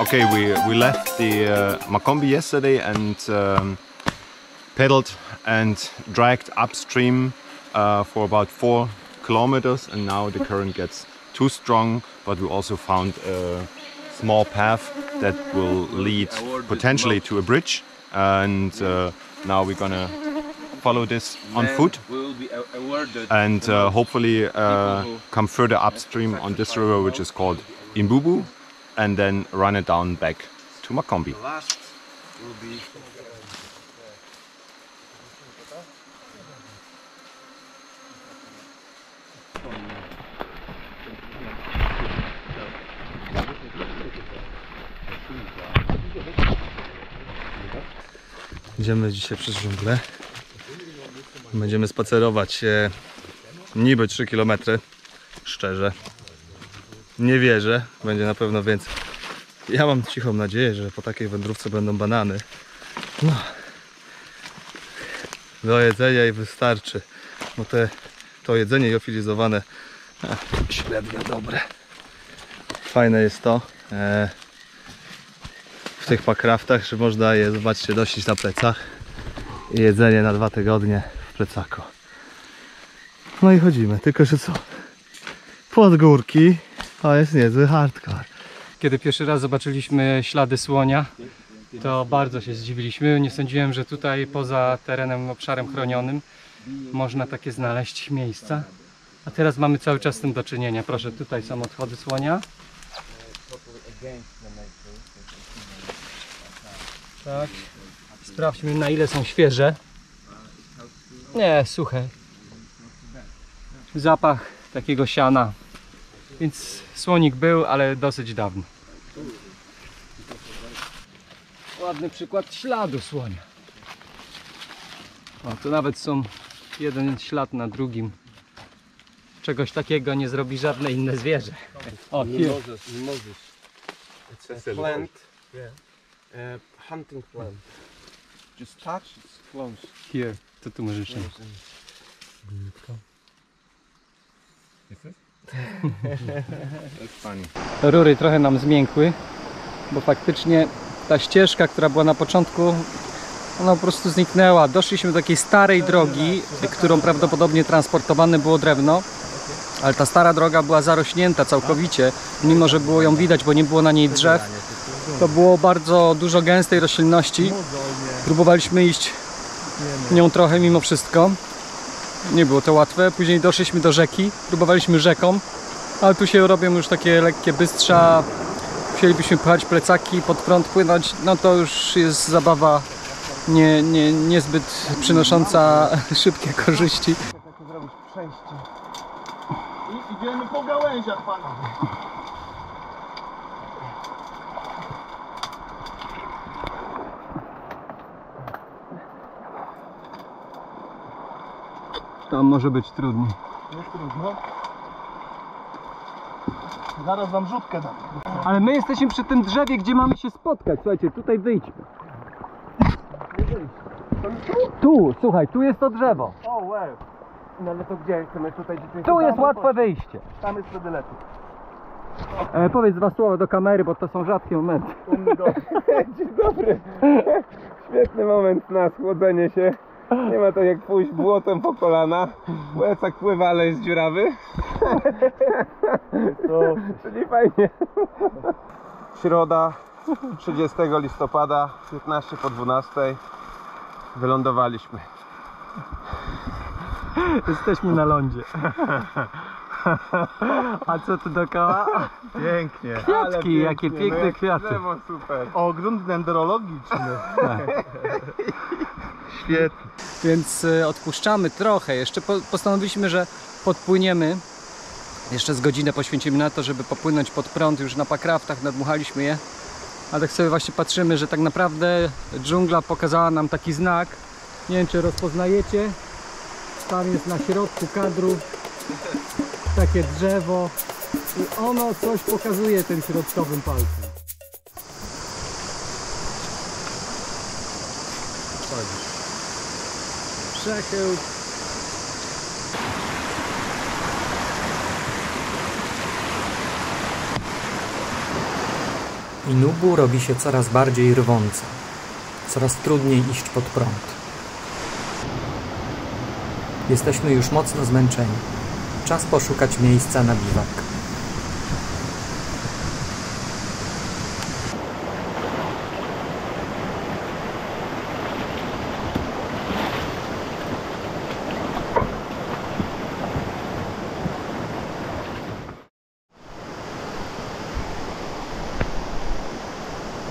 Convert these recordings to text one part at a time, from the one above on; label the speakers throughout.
Speaker 1: Okay, we left the Makombi yesterday and pedaled and dragged upstream for about 4 kilometers, and now the current gets too strong, but we also found a small path that will lead potentially to a bridge, and now we're gonna follow this on foot and hopefully come further upstream on this river, which is called Imbubu, and then run it down back to Makombi. Idziemy dzisiaj przez dżunglę. Będziemy spacerować niby 3 km. Szczerze nie wierzę, będzie na pewno więcej. Ja mam cichą nadzieję, że po takiej wędrówce będą banany. No. Do jedzenia i wystarczy. Bo to jedzenie jofilizowane średnio dobre. Fajne jest to w tych packraftach, że można je, zobaczcie, nosić na plecach i jedzenie na 2 tygodnie w plecaku. No i chodzimy, tylko że co? Pod górki to jest niezły hardcore.
Speaker 2: Kiedy pierwszy raz zobaczyliśmy ślady słonia, to bardzo się zdziwiliśmy. Nie sądziłem, że tutaj poza terenem, obszarem chronionym można takie znaleźć miejsca. A teraz mamy cały czas z tym do czynienia. Proszę, tutaj są odchody słonia. Tak. Sprawdźmy, na ile są świeże. Nie, suche. Zapach takiego siana. Więc słonik był, ale dosyć dawno. Ładny przykład śladu słonia. O, tu nawet są jeden ślad na drugim. Czegoś takiego nie zrobi żadne inne zwierzę. O,
Speaker 3: Mimosas. It's a plant. Hunting plant. Just touch, it's close.
Speaker 2: here. Co tu możesz? Rury trochę nam zmiękły, bo faktycznie ta ścieżka, która była na początku, ona po prostu zniknęła. Doszliśmy do takiej starej drogi, którą prawdopodobnie transportowane było drewno, ale ta stara droga była zarośnięta całkowicie, mimo że było ją widać, bo nie było na niej drzew. To było bardzo dużo gęstej roślinności. Próbowaliśmy iść nią trochę mimo wszystko. Nie było to łatwe. Później doszliśmy do rzeki, próbowaliśmy rzeką, ale tu się robią już takie lekkie bystrza. Chcielibyśmy pchać plecaki, pod prąd płynąć, no to już jest zabawa niezbyt przynosząca szybkie korzyści.
Speaker 3: Zrobić przejście. I idziemy po gałęziach, pana.
Speaker 2: Tam może być trudniej.
Speaker 3: Jest trudno. Zaraz wam rzutkę dam.
Speaker 2: Ale my jesteśmy przy tym drzewie, gdzie mamy się spotkać. Słuchajcie, tutaj wyjdźmy. Tu, słuchaj, tu jest to drzewo.
Speaker 3: O, wow. No ale to gdzie chcemy tutaj?
Speaker 2: Tu jest łatwe wyjście.
Speaker 3: Tam jest wtedy lepiej.
Speaker 2: Powiedz 2 słowa do kamery, bo to są rzadkie momenty.
Speaker 3: Dzień dobry. Świetny moment na schłodzenie się. Nie ma tak jak pójść błotem po kolana. Plecak pływa, ale jest dziurawy. Czyli fajnie. Środa 30 listopada, 15 po 12. Wylądowaliśmy.
Speaker 2: Jesteśmy na lądzie. A co tu dookoła?
Speaker 3: Pięknie.
Speaker 2: Kwiatki, jakie piękne kwiaty.
Speaker 3: Drzewo super. Ogród dendrologiczny. Świetnie.
Speaker 2: Więc odpuszczamy trochę. Jeszcze postanowiliśmy, że podpłyniemy. Jeszcze z godzinę poświęcimy na to, żeby popłynąć pod prąd. Już na packraftach nadmuchaliśmy je. A tak sobie właśnie patrzymy, że tak naprawdę dżungla pokazała nam taki znak. Nie wiem, czy rozpoznajecie. Tam jest na środku kadru takie drzewo i ono coś pokazuje tym środkowym palcem. Przechył. Inubu robi się coraz bardziej rwąca. Coraz trudniej iść pod prąd. Jesteśmy już mocno zmęczeni. Czas poszukać miejsca na biwak.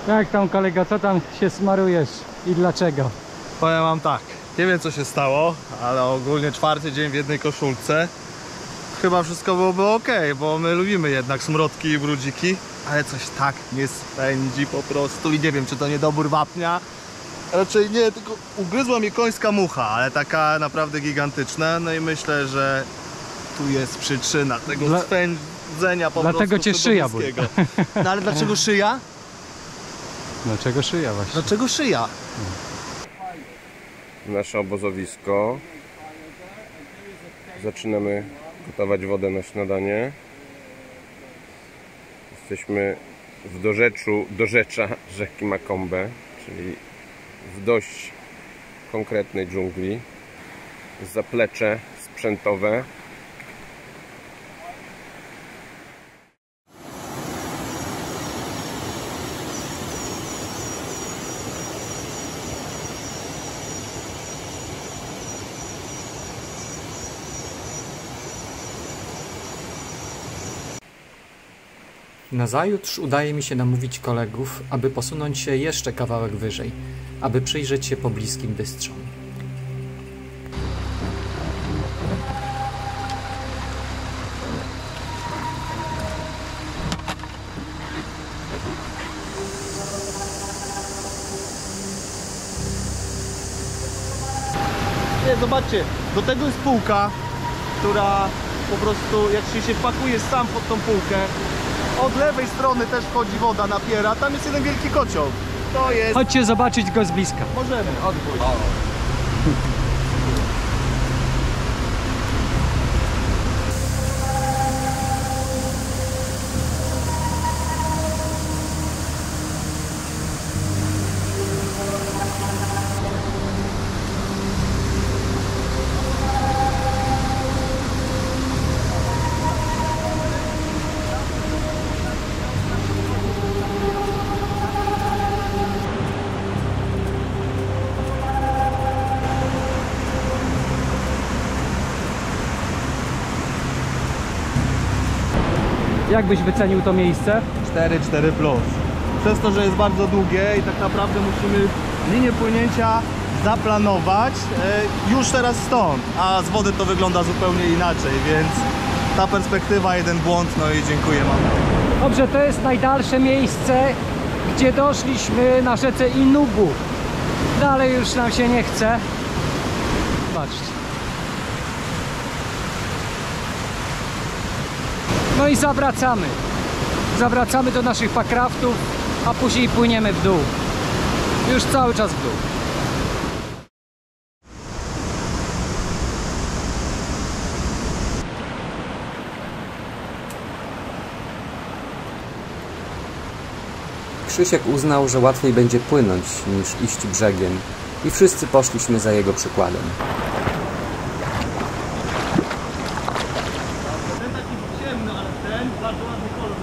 Speaker 2: Jak tam, kolega, co tam się smarujesz i dlaczego?
Speaker 4: Powiem wam tak, nie wiem co się stało, ale ogólnie 4. dzień w jednej koszulce. Chyba wszystko byłoby ok, bo my lubimy jednak smrodki i brudziki, ale coś tak mnie spędzi po prostu i nie wiem, czy to niedobór wapnia. Raczej nie, tylko ugryzła mnie końska mucha, ale taka naprawdę gigantyczna. No i myślę, że tu jest przyczyna tego spędzenia po prostu.
Speaker 2: Dlatego cię szyja boli.
Speaker 4: No ale dlaczego szyja?
Speaker 2: Dlaczego szyja właśnie?
Speaker 4: Dlaczego szyja?
Speaker 3: Nasze obozowisko. Zaczynamy gotować wodę na śniadanie. Jesteśmy w dorzecza rzeki Macombe, czyli w dość konkretnej dżungli. Zaplecze sprzętowe.
Speaker 2: Nazajutrz udaje mi się namówić kolegów, aby posunąć się jeszcze kawałek wyżej, aby przyjrzeć się pobliskim bystrzom.
Speaker 4: Nie, zobaczcie, do tego jest półka, która po prostu jak się wpakuje sam pod tą półkę, od lewej strony też wchodzi woda, napiera, tam jest jeden wielki kocioł. To jest...
Speaker 2: Chodźcie zobaczyć go z bliska.
Speaker 4: Możemy, odwróć.
Speaker 2: Jak byś wycenił to miejsce?
Speaker 4: 4+. Przez to, że jest bardzo długie i tak naprawdę musimy linię płynięcia zaplanować już teraz stąd, a z wody to wygląda zupełnie inaczej, więc ta perspektywa, jeden błąd, no i dziękuję wam.
Speaker 2: Dobrze, to jest najdalsze miejsce, gdzie doszliśmy na rzece Inubu. Dalej już nam się nie chce. Patrzcie. No i zawracamy. Zawracamy do naszych packraftów, a później płyniemy w dół. Już cały czas w dół.
Speaker 5: Krzysiek uznał, że łatwiej będzie płynąć niż iść brzegiem i wszyscy poszliśmy za jego przykładem.
Speaker 4: Ten taki ciemny, ale ten bardzo ładny kolor.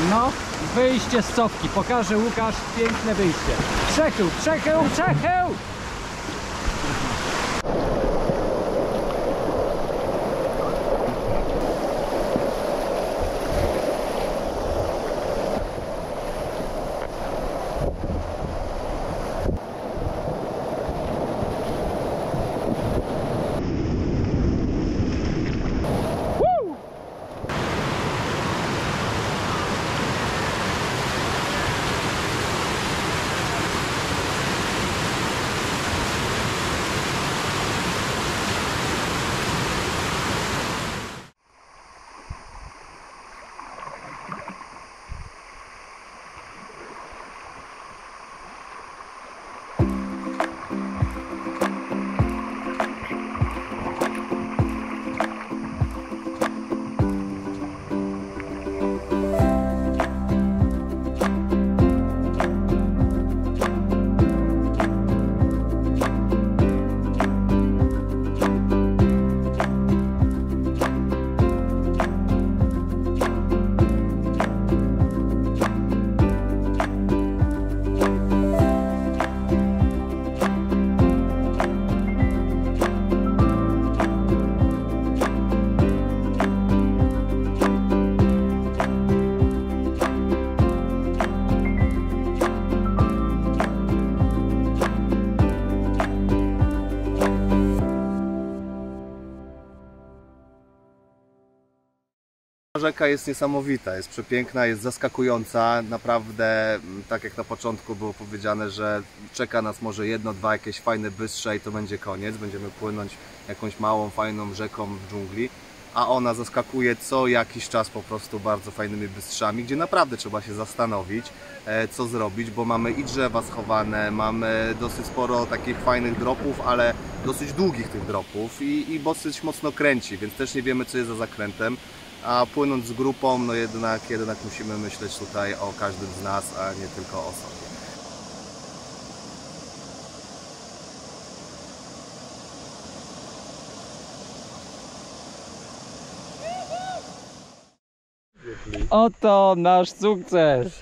Speaker 2: No, wyjście z cofki. Pokaże Łukasz piękne wyjście. Przechył, przechył, przechył!
Speaker 4: Rzeka jest niesamowita, jest przepiękna, jest zaskakująca. Naprawdę, tak jak na początku było powiedziane, że czeka nas może jedno, dwa jakieś fajne bystrze i to będzie koniec. Będziemy płynąć jakąś małą, fajną rzeką w dżungli. A ona zaskakuje co jakiś czas po prostu bardzo fajnymi bystrzami, gdzie naprawdę trzeba się zastanowić, co zrobić, bo mamy i drzewa schowane, mamy dosyć sporo takich fajnych dropów, ale dosyć długich tych dropów i dosyć mocno kręci, więc też nie wiemy, co jest za zakrętem. A płynąc z grupą, no jednak musimy myśleć tutaj o każdym z nas, a nie tylko o sobie.
Speaker 2: Oto nasz sukces!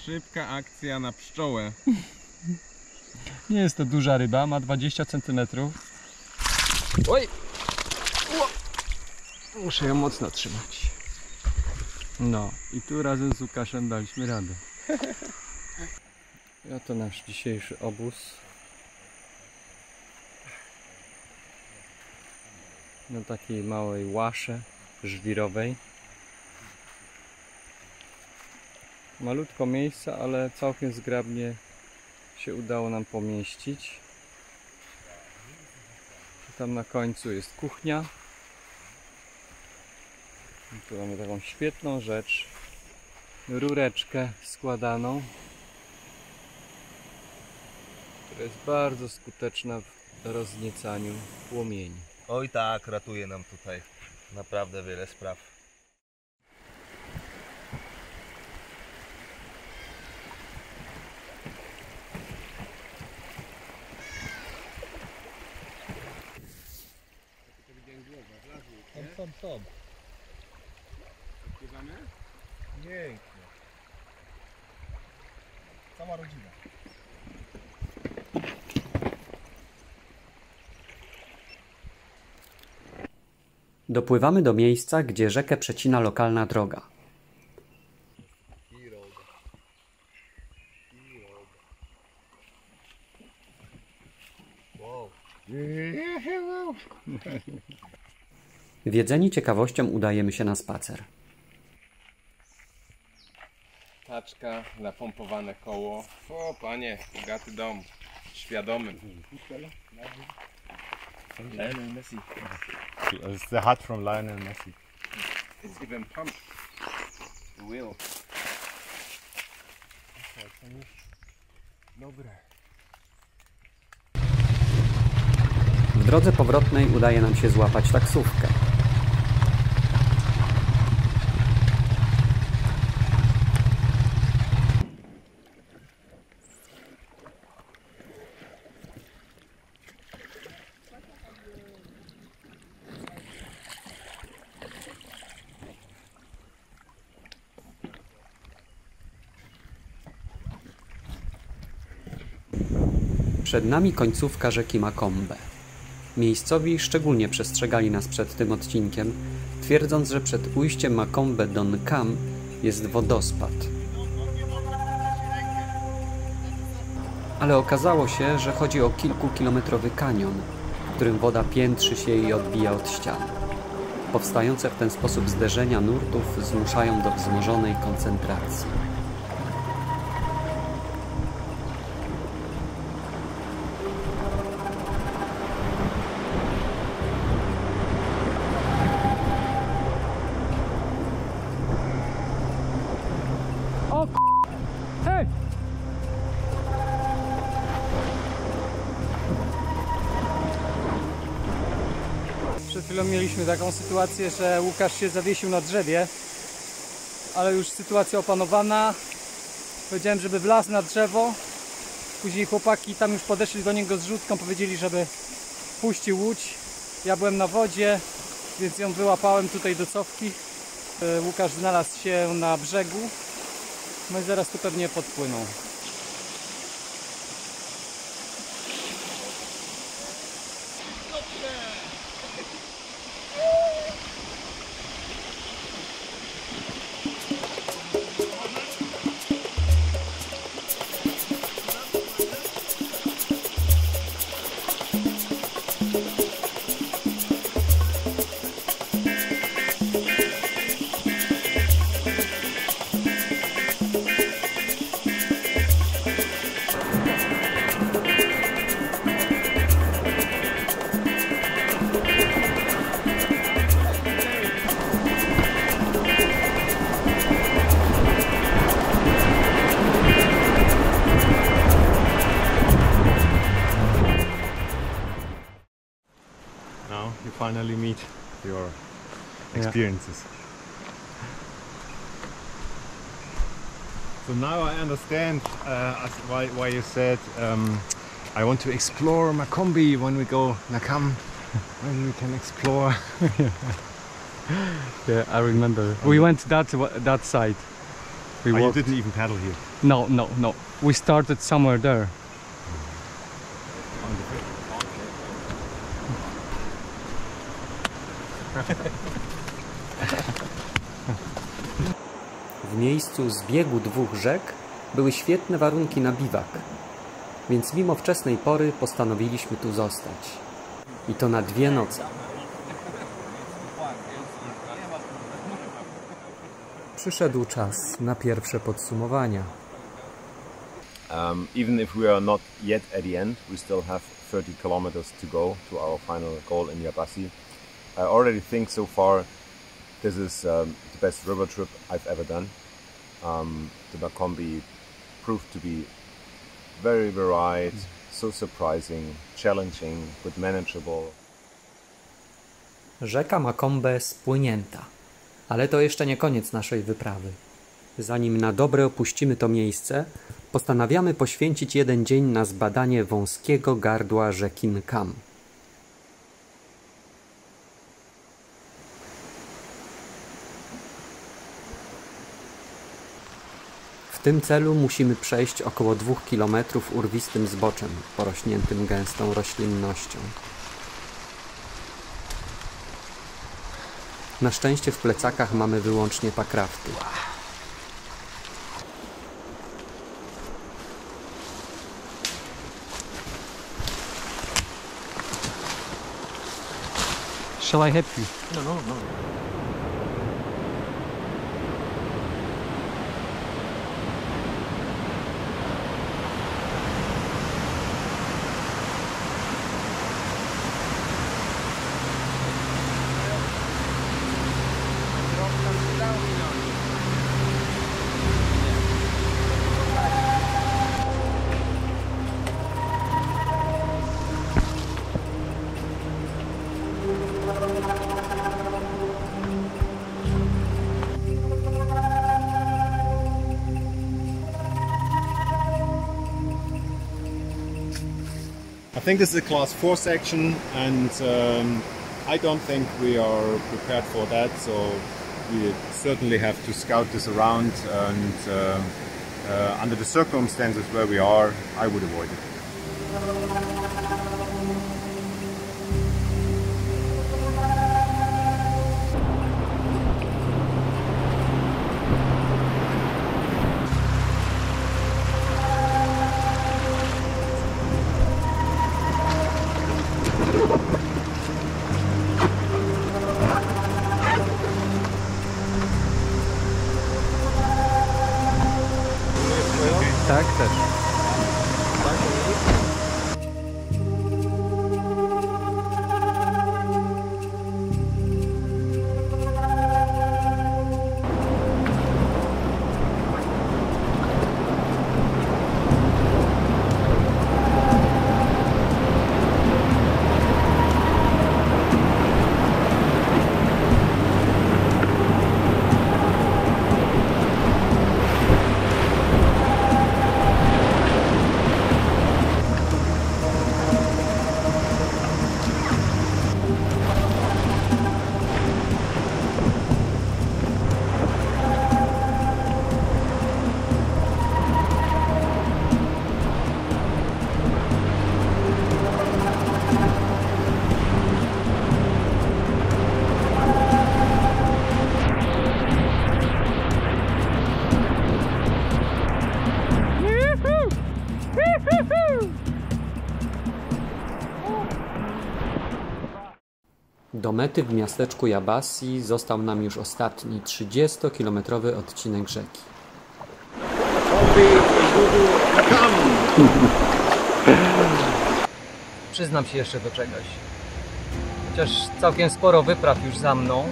Speaker 3: Szybka akcja na pszczołę.
Speaker 2: Nie jest to duża ryba, ma 20 cm. Oj! Muszę ją mocno trzymać. No i tu razem z Łukaszem daliśmy radę. I oto nasz dzisiejszy obóz. Na takiej małej łasze żwirowej. Malutko miejsca, ale całkiem zgrabnie się udało nam pomieścić. Tam na końcu jest kuchnia. I tu mamy taką świetną rzecz. Rureczkę składaną, która jest bardzo skuteczna w rozniecaniu płomieni.
Speaker 4: Oj tak, ratuje nam tutaj naprawdę wiele spraw.
Speaker 3: Są. Odpływamy?
Speaker 4: Pięknie. Cała rodzina.
Speaker 5: Dopływamy do miejsca, gdzie rzekę przecina lokalna droga. Wiedzeni ciekawością udajemy się na spacer.
Speaker 3: Taczka, napompowane koło. O panie, bogaty dom. Świadomy.
Speaker 1: Lionel Messi. It's the hat from Lionel Messi.
Speaker 3: It's even pumped. The wheel. Dobre.
Speaker 5: W drodze powrotnej udaje nam się złapać taksówkę. Przed nami końcówka rzeki Makombe. Miejscowi szczególnie przestrzegali nas przed tym odcinkiem, twierdząc, że przed ujściem Makombe Don Cam jest wodospad. Ale okazało się, że chodzi o kilkukilometrowy kanion, w którym woda piętrzy się i odbija od ścian. Powstające w ten sposób zderzenia nurtów zmuszają do wzmożonej koncentracji.
Speaker 2: Hej! Przed chwilą mieliśmy taką sytuację, że Łukasz się zawiesił na drzewie, ale już sytuacja opanowana. Powiedziałem, żeby wlazł na drzewo. Później chłopaki tam już podeszli do niego z rzutką, powiedzieli, żeby puścił łódź. Ja byłem na wodzie, więc ją wyłapałem tutaj do cofki. Łukasz znalazł się na brzegu. No i zaraz tu pewnie podpłyną.
Speaker 1: finally meet your experiences. So now I understand why you said I want to explore Makombi when we go Nakam, when we can explore.
Speaker 2: Yeah, I remember. We went that side. We
Speaker 1: You
Speaker 2: walked.
Speaker 1: didn't even paddle here.
Speaker 2: No. We started somewhere there.
Speaker 5: W miejscu zbiegu dwóch rzek były świetne warunki na biwak, więc mimo wczesnej pory postanowiliśmy tu zostać. I to na 2 noce. Przyszedł czas na pierwsze podsumowania.
Speaker 1: Even if we are not yet at the end, we still have 30 kilometers to go to our final goal in Yabassi. I already think so far this is the best river trip I've ever done. The Makombi proved to be very varied, so surprising, challenging, but manageable.
Speaker 5: Rzeka Makombe spłynięta, ale to jeszcze nie koniec naszej wyprawy. Zanim na dobre opuścimy to miejsce, postanawiamy poświęcić jeden dzień na zbadanie wąskiego gardła rzeki Nkam. W tym celu musimy przejść około 2 km urwistym zboczem, porośniętym gęstą roślinnością. Na szczęście w plecakach mamy wyłącznie pakrafty.
Speaker 2: Shall I help you?
Speaker 5: No.
Speaker 1: I think this is a class 4 section, and I don't think we are prepared for that, so we certainly have to scout this around, and under the circumstances where we are, I would avoid it.
Speaker 2: Tak, też.
Speaker 5: Do mety w miasteczku Yabassi został nam już ostatni 30-kilometrowy odcinek rzeki.
Speaker 2: Przyznam się jeszcze do czegoś. Chociaż całkiem sporo wypraw już za mną,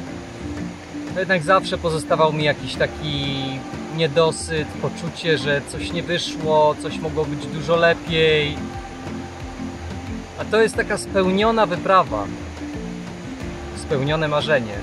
Speaker 2: to jednak zawsze pozostawał mi jakiś taki niedosyt, poczucie, że coś nie wyszło, coś mogło być dużo lepiej. A to jest taka spełniona wyprawa. spełnione marzenie.